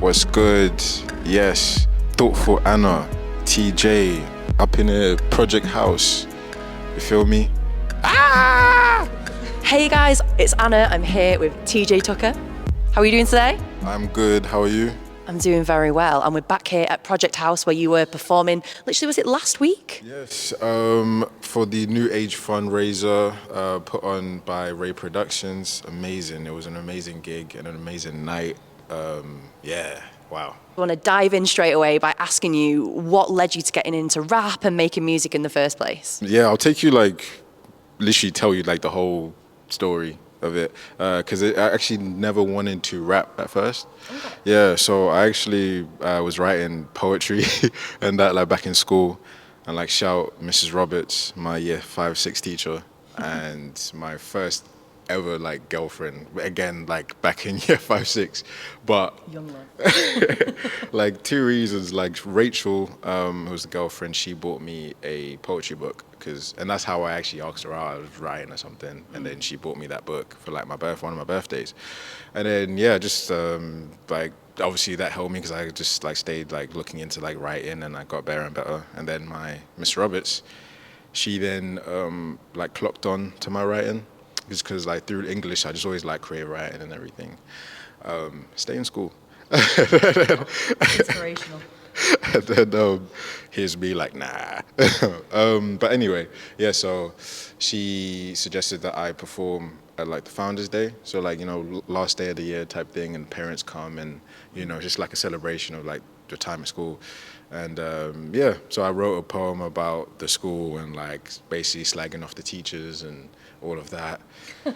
What's good? Yes, thoughtful Anna, TJ, up in a project house. You feel me? Hey guys, it's Anna. I'm here with TjTUCKER. How are you doing today? I'm good. How are you? I'm doing very well. And we're back here at Project House where you were performing, literally, was it last week? Yes, for the New Age fundraiser put on by Ray Productions. Amazing. It was an amazing gig and an amazing night. Yeah, wow. I want to dive in straight away by asking you what led you to getting into rap and making music in the first place? Yeah, I'll take you literally tell you the whole story of it, because I actually never wanted to rap at first. Okay. Yeah, so I actually was writing poetry and that back in school, and shout Mrs. Roberts, my year 5-6 teacher, and my first ever girlfriend, again back in year 5-6, but Young love. two reasons. Rachel, who was the girlfriend, she bought me a poetry book, and that's how I actually asked her out. I was writing or something, and then she bought me that book for one of my birthdays, and then just obviously that helped me because I just stayed looking into writing, and I got better and better. And then my Miss Roberts, she then clocked on to my writing, just because through English I just always creative writing and everything. Stay in school. Inspirational. And then here's me nah. But anyway, yeah, so she suggested that I perform at the Founders Day, so last day of the year type thing, and parents come, and just a celebration of your time at school. And so I wrote a poem about the school and basically slagging off the teachers and all of that. You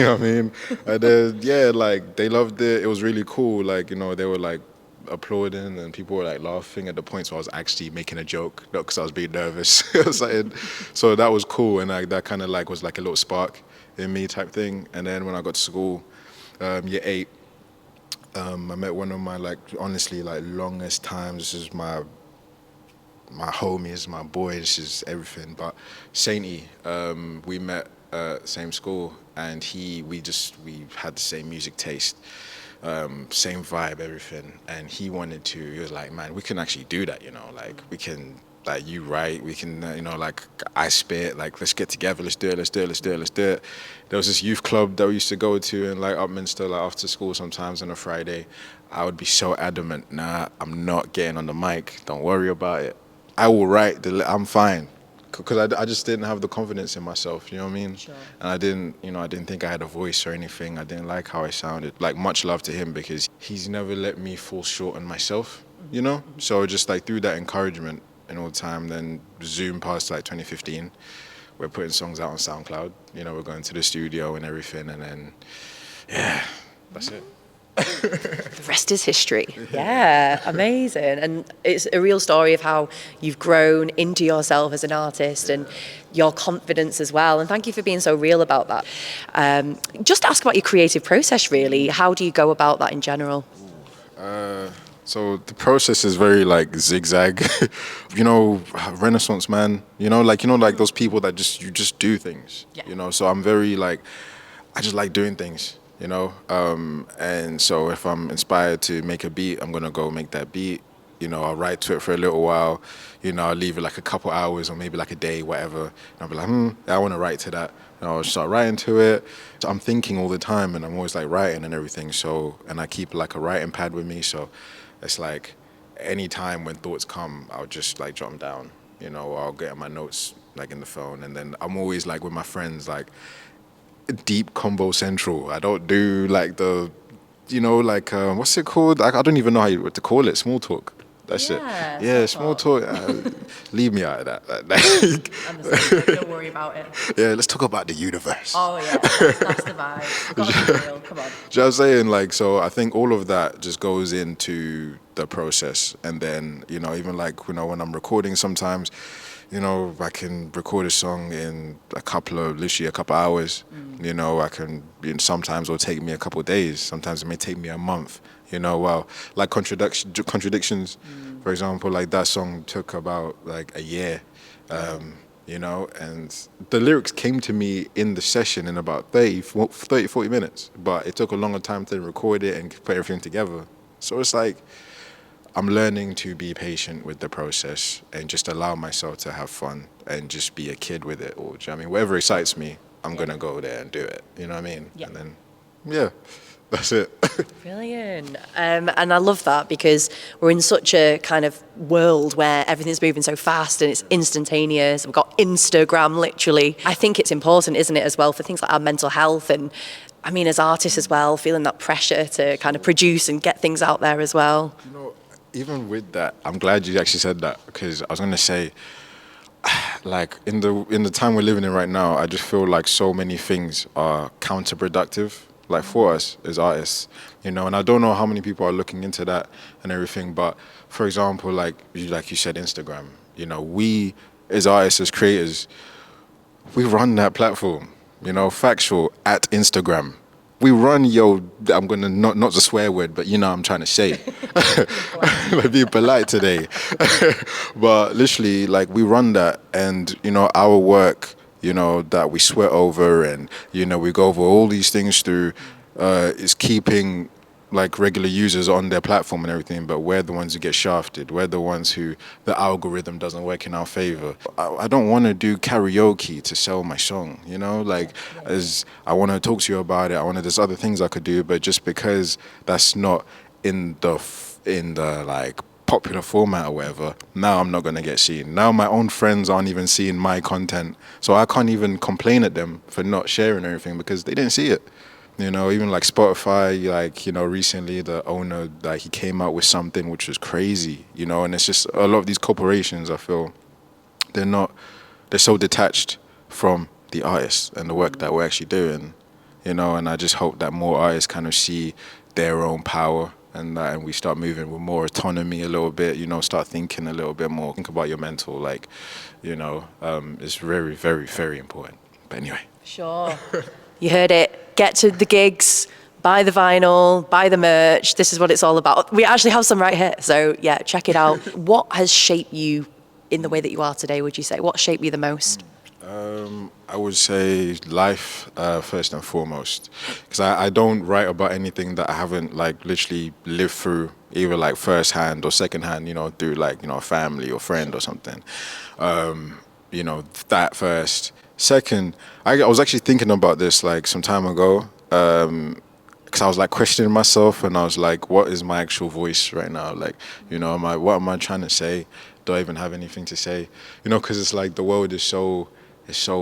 know what I mean? And then they loved it. It was really cool. They were applauding, and people were laughing at the points where I was actually making a joke, not because I was being nervous or something. So that was cool, and that kind of was a little spark in me type thing. And then when I got to school, year 8, I met one of my honestly longest times. This is my homies, my boy, this is everything. But Sainty, we met same school, and we had the same music taste, same vibe, everything. And he was like, man, we can actually do that, we can, you write, we can, I spit, let's get together, let's do it. There was this youth club that we used to go to in Upminster, after school sometimes on a Friday. I would be so adamant, nah, I'm not getting on the mic, don't worry about it. I will write, I'm fine. Because I just didn't have the confidence in myself, you know what I mean? Sure. And I didn't think I had a voice or anything. I didn't like how I sounded. Much love to him, because he's never let me fall short on myself, So just through that encouragement and all the time, then zoom past 2015, we're putting songs out on SoundCloud. We're going to the studio and everything, and then, yeah, that's it. The rest is history. Yeah, amazing. And it's a real story of how you've grown into yourself as an artist and your confidence as well. And thank you for being so real about that. Just ask about your creative process, really. How do you go about that in general? So the process is very zigzag, Renaissance man, those people that you just do things, Yeah. So I'm very I just like doing things. And so if I'm inspired to make a beat, I'm gonna go make that beat. I'll write to it for a little while. I'll leave it a couple hours or maybe a day, whatever. And I'll be I want to write to that. And I'll start writing to it. So I'm thinking all the time, and I'm always writing and everything. So, and I keep a writing pad with me. So it's any time when thoughts come, I'll just jot them down. Or I'll get my notes in the phone, and then I'm always with my friends deep combo central. I don't do the, what's it called? I don't even know what to call it. Small talk. That's it. Yeah, small talk. Leave me out of that. Understand. Don't worry about it. Yeah, let's talk about the universe. Oh yeah, that's the vibe. Got to be real. Come on. Do you know what I'm saying? So I think all of that just goes into the process, and then even when I'm recording sometimes. I can record a song in literally a couple hours. I can, sometimes it'll take me a couple of days. Sometimes it may take me a month. Contradictions, for example, that song took about a year. And the lyrics came to me in the session in about 30, 40 minutes. But it took a longer time to record it and put everything together. So it's like I'm learning to be patient with the process and just allow myself to have fun and just be a kid with it all. Do you know what I mean? Whatever excites me, I'm gonna go there and do it. You know what I mean? Yeah. And then, yeah, that's it. Brilliant. And I love that because we're in such a kind of world where everything's moving so fast and it's instantaneous. We've got Instagram, literally. I think it's important, isn't it, as well, for things like our mental health and, I mean, as artists as well, feeling that pressure to kind of produce and get things out there as well. You know, even with that, I'm glad you actually said that, because I was gonna say, like in the time we're living in right now, I just feel like so many things are counterproductive, like for us as artists, you know. And I don't know how many people are looking into that and everything. But for example, like you said, Instagram. You know, we as artists, as creators, we run that platform. You know, factual at Instagram. We run I'm gonna not the swear word, but you know what I'm trying to say. Like, be polite today. But literally, like, we run that, and you know, our work, you know, that we sweat over, and you know, we go over all these things through, is keeping like regular users on their platform and everything, but we're the ones who get shafted. We're the ones who the algorithm doesn't work in our favor. I don't want to do karaoke to sell my song, you know, like, as I want to talk to you about it. There's other things I could do, but just because that's not in the like popular format or whatever, now I'm not going to get seen. Now my own friends aren't even seeing my content, so I can't even complain at them for not sharing everything because they didn't see it. You know, even like Spotify, like, you know, recently the owner, like, he came out with something which was crazy, you know. And it's just a lot of these corporations, I feel, they're so detached from the artists and the work that we're actually doing, you know. And I just hope that more artists kind of see their own power, and we start moving with more autonomy a little bit, you know, start thinking a little bit more, think about your mental, like, you know, it's very, very, very important. But anyway. Sure. You heard it. Get to the gigs, buy the vinyl, buy the merch. This is what it's all about. We actually have some right here. So yeah, check it out. What has shaped you in the way that you are today, would you say? What shaped you the most? I would say life, first and foremost, because I don't write about anything that I haven't like literally lived through, either like first hand or second hand, you know, through like, you know, a family or friend or something. You know, that first. Second, I was actually thinking about this like some time ago, because I was like questioning myself, and I was like, what is my actual voice right now? Like, you know, what am I trying to say? Do I even have anything to say? You know, because it's like the world is so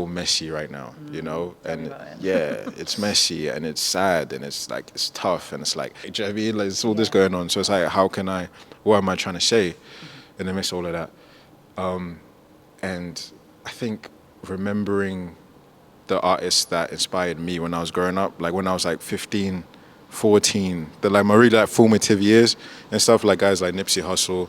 messy right now, you know. And yeah, it's messy and it's sad and it's like it's tough and it's like, do you know what I mean? Like, it's all this going on. So it's like, what am I trying to say in the midst of all of that? And I think remembering the artists that inspired me when I was growing up, like when I was like 15, 14, like my really like formative years and stuff, like guys like Nipsey Hussle,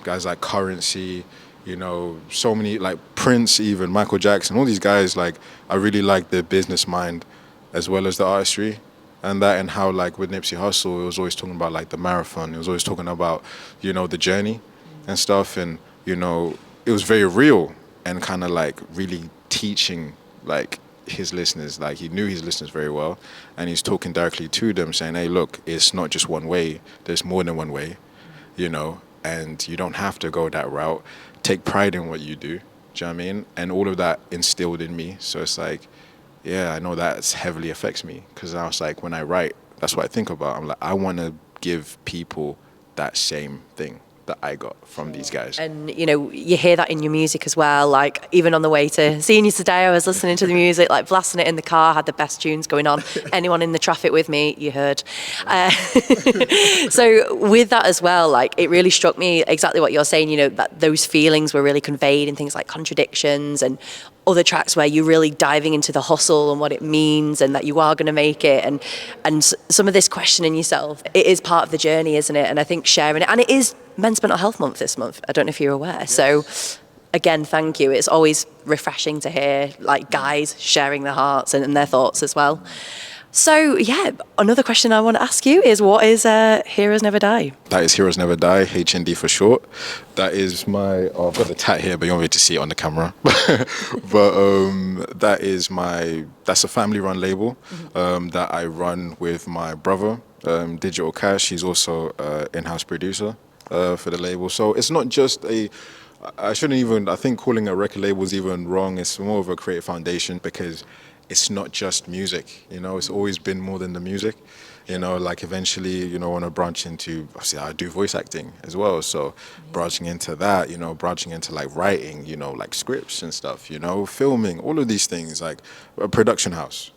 guys like Currency, you know, so many, like Prince, even Michael Jackson, all these guys, like I really like their business mind as well as the artistry. And how, like, with Nipsey Hussle, it was always talking about like the marathon. It was always talking about, you know, the journey and stuff. And, you know, it was very real and kind of like really teaching like his listeners. Like, he knew his listeners very well, and he's talking directly to them, saying, hey, look, it's not just one way. There's more than one way, you know, and you don't have to go that route. Take pride in what you do. Do you know what I mean? And all of that instilled in me. So it's like, yeah, I know that heavily affects me, because I was like, when I write, that's what I think about. I'm like, I want to give people that same thing that I got from these guys. And, you know, you hear that in your music as well. Like, even on the way to seeing you today, I was listening to the music, like blasting it in the car, had the best tunes going on. Anyone in the traffic with me, you heard. So with that as well, like, it really struck me exactly what you're saying, you know, that those feelings were really conveyed in things like Contradictions and other tracks where you're really diving into the hustle and what it means and that you are going to make it. And some of this questioning yourself, it is part of the journey, isn't it? And I think sharing it, and it is Men's Mental Health Month this month. I don't know if you're aware. Yes. So again, thank you. It's always refreshing to hear like guys sharing their hearts and their thoughts as well. So, yeah, another question I want to ask you is, what is Heroes Never Die? That is Heroes Never Die, HND for short. That is my, oh, I've got the tat here, but you won't be able to see it on the camera. But that's a family run label that I run with my brother, Digital Cash. He's also in-house producer for the label. So it's not just I shouldn't even, I think calling a record label is even wrong. It's more of a creative foundation because it's not just music, it's always been more than the music. Like eventually, I want to branch into, obviously I do voice acting as well. So branching into that, branching into like writing, like scripts and stuff, filming, all of these things, like a production house.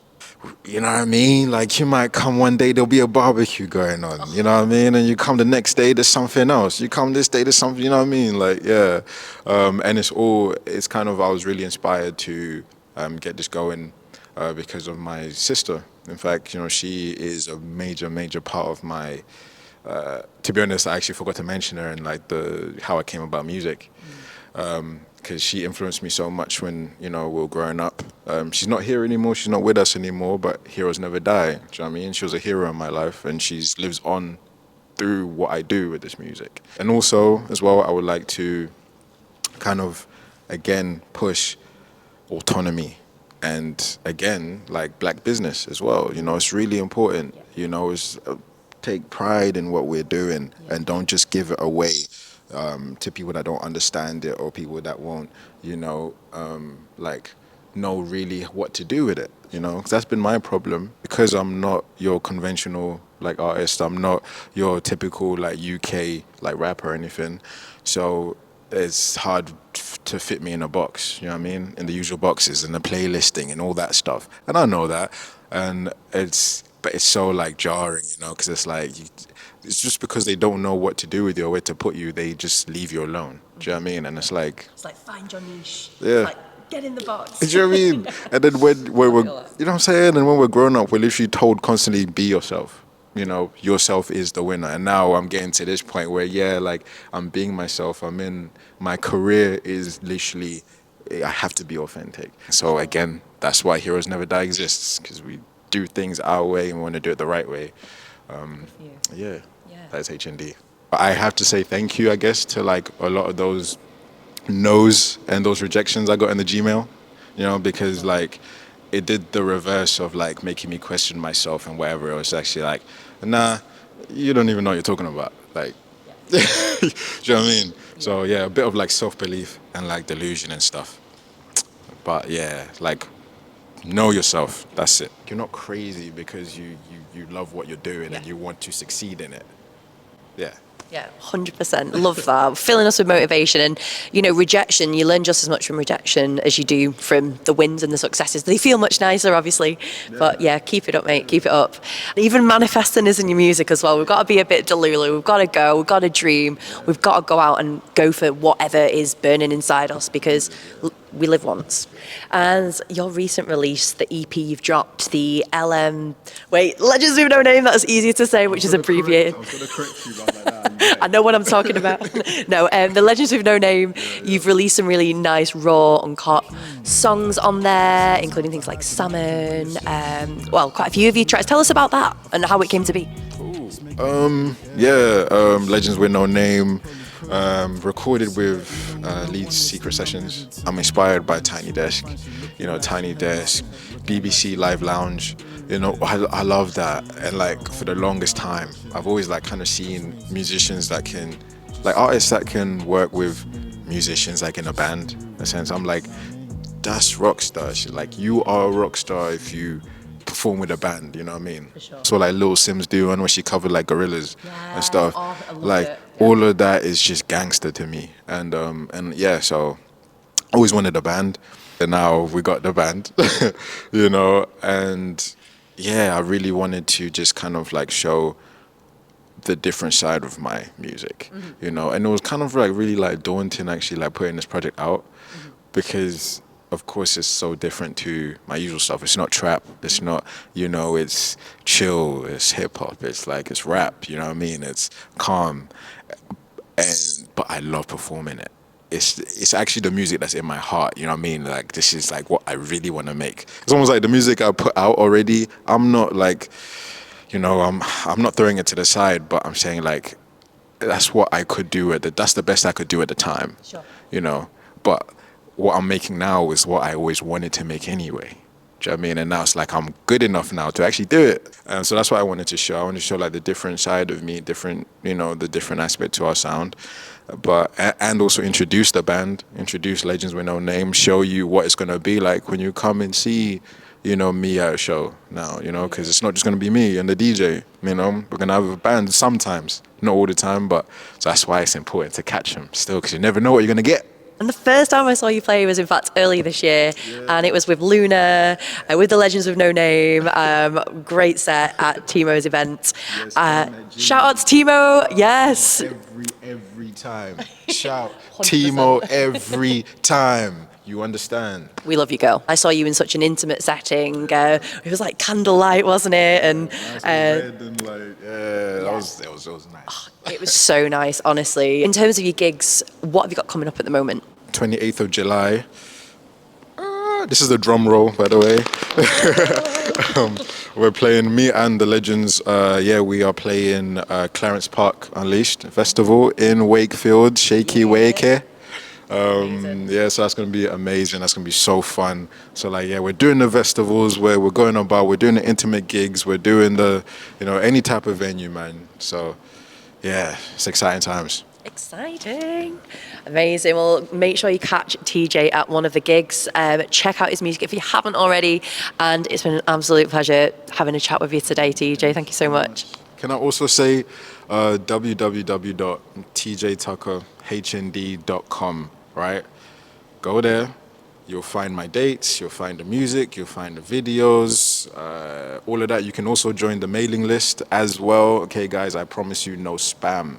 You know what I mean? Like you might come one day, there'll be a barbecue going on, you know what I mean? And you come the next day, there's something else. You come this day, there's something, you know what I mean? Like, yeah. And it's kind of, I was really inspired to get this going because of my sister. In fact, she is a major, major part of my, to be honest, I actually forgot to mention her and like how I came about music. Because she influenced me so much when, we were growing up. She's not here anymore, she's not with us anymore, but heroes never die, do you know what I mean? She was a hero in my life and she lives on through what I do with this music. And also, as well, I would like to kind of, again, push autonomy and, again, like black business as well. It's really important, take pride in what we're doing and don't just give it away to people that don't understand it or people that won't, like know really what to do with it, 'Cause that's been my problem because I'm not your conventional like artist. I'm not your typical like UK like rapper or anything. So it's hard to fit me in a box, you know what I mean? In the usual boxes and the playlisting and all that stuff. And I know that. And but it's so like jarring, because it's like, it's just because they don't know what to do with you or where to put you, they just leave you alone. Do you know what I mean? And it's like, find your niche. Yeah. Like, get in the box. do you know what I mean? And then when we're, you know what I'm saying? And when we're growing up, we're literally told constantly, be yourself. Yourself is the winner. And now I'm getting to this point where, like I'm being myself. My career is literally, I have to be authentic. So again, that's why Heroes Never Die exists, because we do things our way and we want to do it the right way. Yeah, that's HND. I have to say thank you, I guess, to like a lot of those no's and those rejections I got in the Gmail, because like it did the reverse of like making me question myself and whatever. It was actually like, nah, you don't even know what you're talking about. Like, do you know what I mean? So yeah, a bit of like self-belief and like delusion and stuff. But yeah, like, know yourself. That's it. You're not crazy because you love what you're doing and you want to succeed in it. Yeah. Yeah, 100%. Love that. Filling us with motivation. And, rejection, you learn just as much from rejection as you do from the wins and the successes. They feel much nicer, obviously. Yeah. But yeah, keep it up, mate. Keep it up. Even manifesting is in your music as well. We've got to be a bit delulu. We've got to go. We've got to dream. We've got to go out and go for whatever is burning inside us because we live once. And your recent release, the EP you've dropped, the Legends with No Name, that's easier to say, which is abbreviated. I was going to correct you about that. I know what I'm talking about. No, the Legends with No Name, you've released some really nice, raw, uncut songs on there, including things like Salmon, quite a few of your tracks. Tell us about that and how it came to be. Legends with No Name. Recorded with Leeds Secret Sessions. I'm inspired by Tiny Desk, Tiny Desk, BBC Live Lounge. I love that. And like for the longest time, I've always like kind of seen musicians that can, like artists that can work with musicians like in a band. In a sense, I'm like, that's rock star. Like you are a rock star if you perform with a band, you know what I mean? For sure. So like Lil Sims do, and when she covered like Gorillaz and stuff, all of that is just gangster to me. And so I always wanted a band, and now we got the band, and yeah, I really wanted to just kind of like show the different side of my music, and it was kind of like really like daunting actually like putting this project out because of course it's so different to my usual stuff. It's not trap, it's not, it's chill, it's hip hop, it's like, it's rap, you know what I mean? It's calm, but I love performing it. it's actually the music that's in my heart. You know what I mean? Like this is like what I really want to make. It's almost like the music I put out already. I'm not like, I'm not throwing it to the side, but I'm saying like that's what I could do that's the best I could do at the time. Sure. But what I'm making now is what I always wanted to make anyway. Do you know what I mean? And now it's like I'm good enough now to actually do it. So that's what I wanted to show. I wanted to show like the different side of me, the different aspect to our sound, and also introduce the band, introduce Legends with No Name, show you what it's gonna be like when you come and see, me at a show now. Because it's not just gonna be me and the DJ. We're gonna have a band sometimes, not all the time, but so that's why it's important to catch them still, because you never know what you're gonna get. And the first time I saw you play was, in fact, earlier this year, and it was with Luna, with the Legends with No Name. Great set at Timo's event. Shout out to Timo, yes. Every time. Shout 100%. Timo every time. You understand? We love you, girl. I saw you in such an intimate setting. It was like candlelight, wasn't it? And red and that was nice. Oh, it was so nice, honestly. In terms of your gigs, what have you got coming up at the moment? 28th of July. This is the drum roll, by the way. We're playing, me and the Legends, we are playing Clarence Park Unleashed Festival in Wakefield, Shaky Wake. So that's going to be amazing. That's going to be so fun. So we're doing the festivals where we're going about, we're doing the intimate gigs, we're doing the, any type of venue, man. So yeah, it's exciting times. Exciting. Amazing. Well, make sure you catch TJ at one of the gigs. Check out his music if you haven't already. And it's been an absolute pleasure having a chat with you today, TJ. Thank you so much. Can I also say www.TjTUCKERHND.com, right? Go there. You'll find my dates, you'll find the music, you'll find the videos, all of that. You can also join the mailing list as well. Okay, guys, I promise you no spam.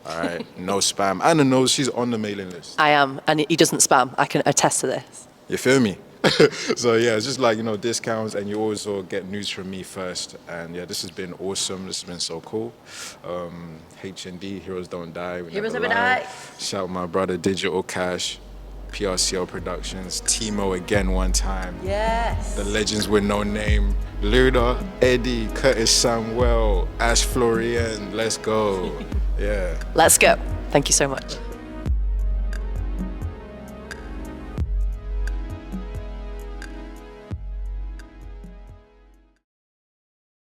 All right, no spam. Anna knows she's on the mailing list. I am, and he doesn't spam. I can attest to this. You feel me? So yeah, it's just like, discounts, and you also get news from me first. And yeah, this has been awesome. This has been so cool. HND, Heroes Don't Die. Heroes Never Die. Shout my brother Digital Cash, PRCL Productions, Timo again one time. Yes. The Legends with No Name, Luda, Eddie, Curtis Samuel, Ash Florian. Let's go. Yeah. Let's go. Thank you so much.